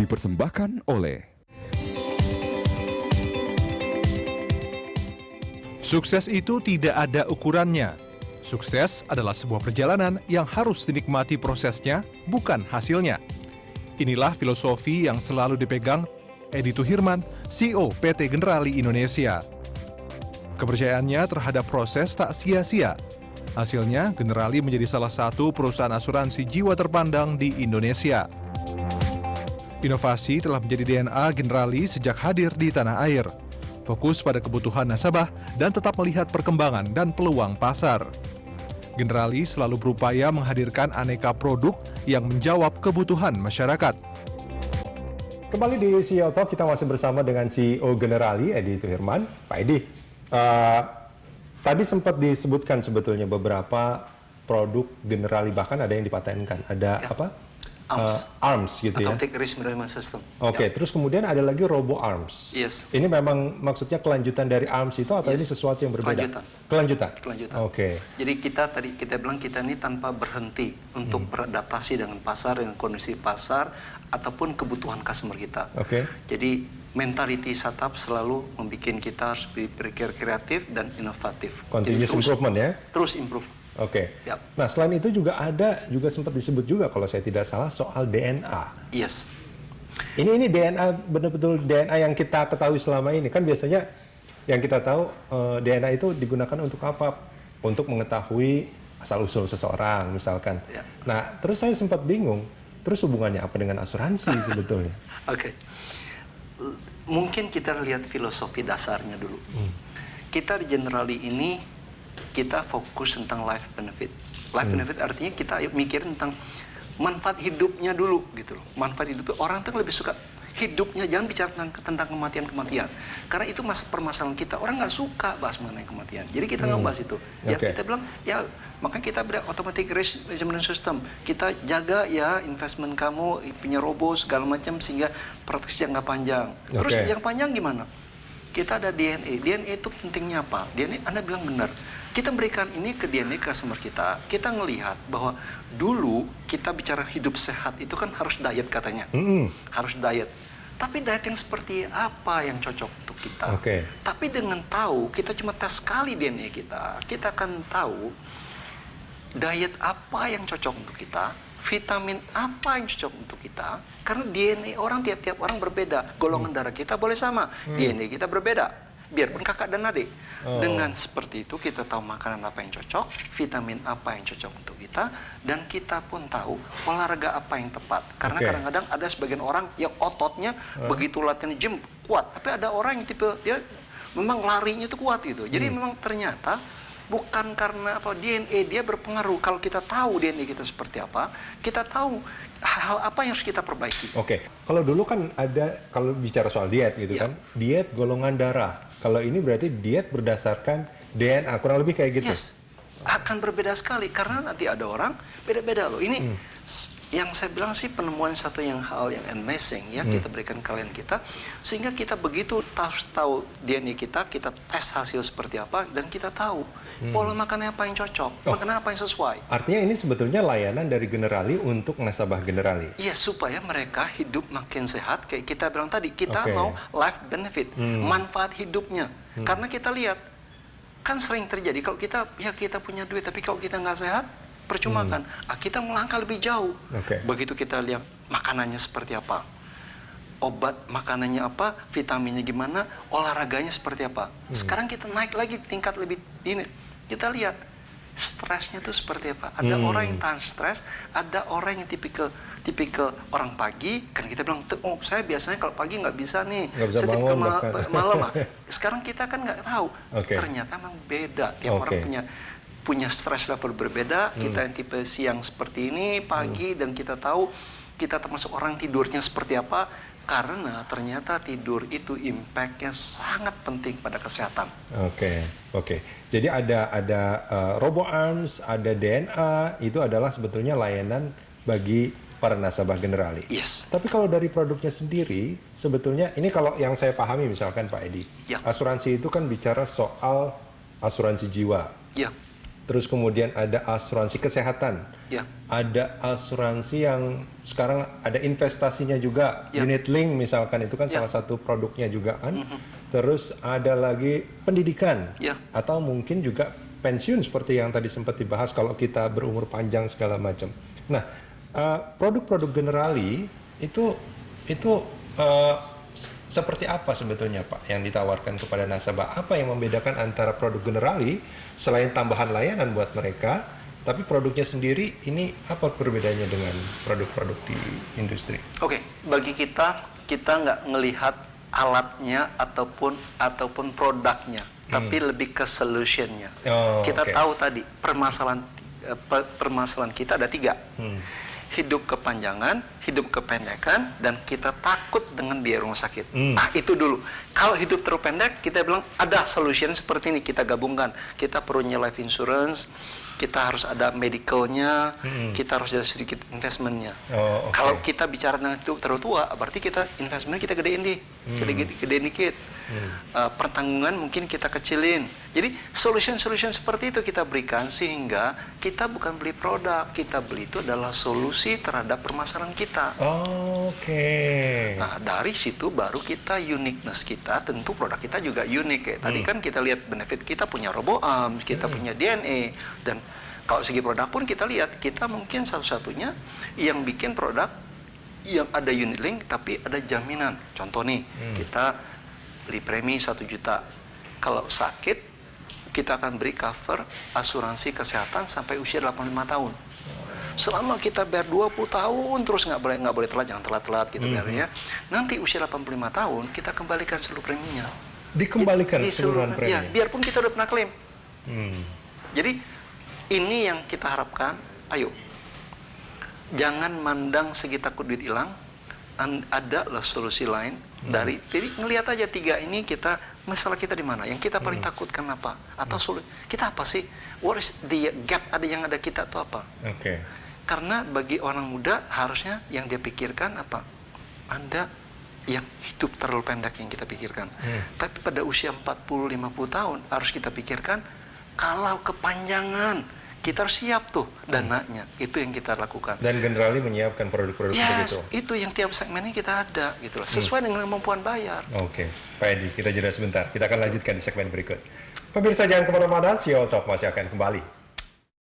dipersembahkan oleh Sukses itu tidak ada ukurannya. Sukses adalah sebuah perjalanan yang harus dinikmati prosesnya, bukan hasilnya. Inilah filosofi yang selalu dipegang Edi Tuhirman, CEO PT Generali Indonesia. Kepercayaannya terhadap proses tak sia-sia. Hasilnya, Generali menjadi salah satu perusahaan asuransi jiwa terpandang di Indonesia. Inovasi telah menjadi DNA Generali sejak hadir di tanah air. Fokus pada kebutuhan nasabah dan tetap melihat perkembangan dan peluang pasar. Generali selalu berupaya menghadirkan aneka produk yang menjawab kebutuhan masyarakat. Kembali di CEO Talk, kita masih bersama dengan CEO Generali, Edi Tuhirman. Pak Edi, tadi sempat disebutkan sebetulnya beberapa produk Generali, bahkan ada yang dipatenkan. Ada apa? ARMS gitu ya. Automatic Risk Management System. Oke, terus kemudian ada lagi Robo ARMS. Yes. Ini memang maksudnya kelanjutan dari ARMS itu atau ini sesuatu yang berbeda? Kelanjutan. Oke. Jadi kita bilang kita ini tanpa berhenti untuk beradaptasi dengan pasar, dengan kondisi pasar ataupun kebutuhan customer kita. Oke. Jadi mentality startup selalu membuat kita harus berpikir kreatif dan inovatif. Continuous improvement ya? Terus improve. Oke. Yap. Nah, selain itu juga sempat disebut juga kalau saya tidak salah soal DNA. Yes. Ini DNA betul-betul DNA yang kita ketahui selama ini. Kan biasanya yang kita tahu DNA itu digunakan untuk apa? Untuk mengetahui asal-usul seseorang misalkan. Ya. Nah, terus saya sempat bingung. Terus hubungannya apa dengan asuransi sebetulnya? Oke. Mungkin kita lihat filosofi dasarnya dulu. Kita di Generali ini kita fokus tentang life benefit. Life benefit artinya kita mikirin tentang manfaat hidupnya dulu gitu loh. Manfaat hidupnya, orang tuh lebih suka hidupnya, jangan bicara tentang kematian-kematian. Karena itu permasalahan kita. Orang nggak suka bahas mengenai kematian. Jadi kita nggak bahas itu. Ya kita bilang, ya makanya kita beri automatic risk management system. Kita jaga ya investment kamu, punya robo segala macam sehingga praktis jangka panjang. Terus yang panjang gimana? Kita ada DNA. DNA itu pentingnya apa? DNA, Anda bilang benar. Kita berikan ini ke DNA customer kita. Kita ngelihat bahwa dulu kita bicara hidup sehat itu kan harus diet katanya. Harus diet. Tapi diet yang seperti apa yang cocok untuk kita? Tapi dengan tahu, kita cuma tes sekali DNA kita. Kita akan tahu diet apa yang cocok untuk kita, vitamin apa yang cocok untuk kita. Karena DNA orang, tiap-tiap orang berbeda. Golongan darah kita boleh sama, DNA kita berbeda. Biarpun kakak dan adik. Dengan seperti itu kita tahu makanan apa yang cocok, vitamin apa yang cocok untuk kita, dan kita pun tahu olahraga apa yang tepat. Karena kadang-kadang ada sebagian orang yang ototnya begitu latihan gym kuat, tapi ada orang yang tipe dia memang larinya itu kuat gitu. Jadi memang ternyata bukan karena apa DNA dia berpengaruh. Kalau kita tahu DNA kita seperti apa, kita tahu hal apa yang harus kita perbaiki. Kalau dulu kan ada, kalau bicara soal diet gitu kan, diet golongan darah. Kalau ini berarti diet berdasarkan DNA, kurang lebih kayak gitu. Yes, akan berbeda sekali karena nanti ada orang beda-beda loh. Ini yang saya bilang sih penemuan satu hal yang amazing ya kita berikan kalian kita sehingga kita begitu tahu DNA kita tes hasil seperti apa dan kita tahu pola makannya apa yang cocok, makanan apa yang sesuai. Artinya ini sebetulnya layanan dari Generali untuk nasabah Generali. Iya, supaya mereka hidup makin sehat kayak kita bilang tadi, kita mau life benefit, manfaat hidupnya. Karena kita lihat kan sering terjadi kalau kita punya duit tapi kalau kita nggak sehat percuma kan. Kita melangkah lebih jauh. Begitu kita lihat makanannya seperti apa, obat makanannya apa, vitaminnya gimana, olahraganya seperti apa. Sekarang kita naik lagi tingkat lebih ini. Kita lihat stresnya tuh seperti apa. Ada orang yang tahan stres, ada orang yang tipikal orang pagi. Kan kita bilang, oh saya biasanya kalau pagi nggak bisa nih, saya tipikal malam. Sekarang kita kan nggak tahu. Ternyata memang beda. Tiap orang punya stress level berbeda. Kita yang tipe siang seperti ini, pagi, dan kita tahu kita termasuk orang tidurnya seperti apa. Karena ternyata tidur itu impact-nya sangat penting pada kesehatan. Jadi ada Robo ARMS, ada DNA, itu adalah sebetulnya layanan bagi para nasabah Generali. Yes. Tapi kalau dari produknya sendiri, sebetulnya ini kalau yang saya pahami misalkan Pak Edi, asuransi itu kan bicara soal asuransi jiwa. terus kemudian ada asuransi kesehatan, Ya. ada asuransi yang sekarang ada investasinya juga, Ya. unit link misalkan itu kan Ya. salah satu produknya juga kan. Terus ada lagi pendidikan, Ya. atau mungkin juga pensiun seperti yang tadi sempat dibahas kalau kita berumur panjang segala macam. Nah, produk-produk Generali itu seperti apa sebetulnya Pak yang ditawarkan kepada nasabah? Apa yang membedakan antara produk Generali selain tambahan layanan buat mereka, tapi produknya sendiri ini apa perbedaannya dengan produk-produk di industri? Oke, bagi kita nggak ngelihat alatnya ataupun produknya, tapi lebih ke solutionnya. Oh, Kita oke. tahu tadi permasalahan kita ada 3. Hidup kepanjangan, hidup kependekan, dan kita takut dengan biaya rumah sakit. Nah, itu dulu. Kalau hidup terlalu pendek, kita bilang ada solution seperti ini, kita gabungkan. Kita perlunya life insurance, kita harus ada medicalnya, kita harus ada sedikit investmentnya. Oh, oke. Kalau kita bicara tentang hidup terlalu tua, berarti kita investment kita gedein gedein dikit. Pertanggungan mungkin kita kecilin. Jadi solution seperti itu kita berikan, sehingga kita bukan beli produk, kita beli itu adalah solusi terhadap permasalahan kita. Oke. Nah, dari situ baru kita uniqueness kita, tentu produk kita juga unik. Kayak tadi kan kita lihat benefit kita punya RoboArms, kita punya DNA, dan kalau segi produk pun kita lihat kita mungkin satu-satunya yang bikin produk yang ada unit link tapi ada jaminan. Contoh nih, kita beli premi 1 juta. Kalau sakit, kita akan beri cover asuransi kesehatan sampai usia 85 tahun. Selama kita bayar 20 tahun terus nggak boleh telat, jangan telat gitu bayarnya. Nanti usia 85 tahun kita kembalikan seluruh preminya. Dikembalikan Di keseluruhan premi. Ya, biarpun kita udah pernah klaim. Hmm. Jadi ini yang kita harapkan. Ayo, jangan mandang segi takut duit hilang. Ada loh solusi lain dari. Jadi ngelihat aja 3 ini kita, masalah kita di mana? Yang kita paling takutkan apa? Atau kita apa sih? What is the gap? Ada yang ada kita atau apa? Oke. Karena bagi orang muda harusnya yang dia pikirkan apa? Anda yang hidup terlalu pendek yang kita pikirkan. Tapi pada usia 40-50 tahun harus kita pikirkan kalau kepanjangan kita harus siap tuh dananya. Itu yang kita lakukan. Dan Generali menyiapkan produk-produk seperti itu. Itu yang tiap segmennya kita ada gitu loh. Sesuai dengan kemampuan bayar. Oke, Pak Edi, kita jeda sebentar. Kita akan lanjutkan di segmen berikut. Pemirsa jangan kemana-mana, CEO Talk masih akan kembali.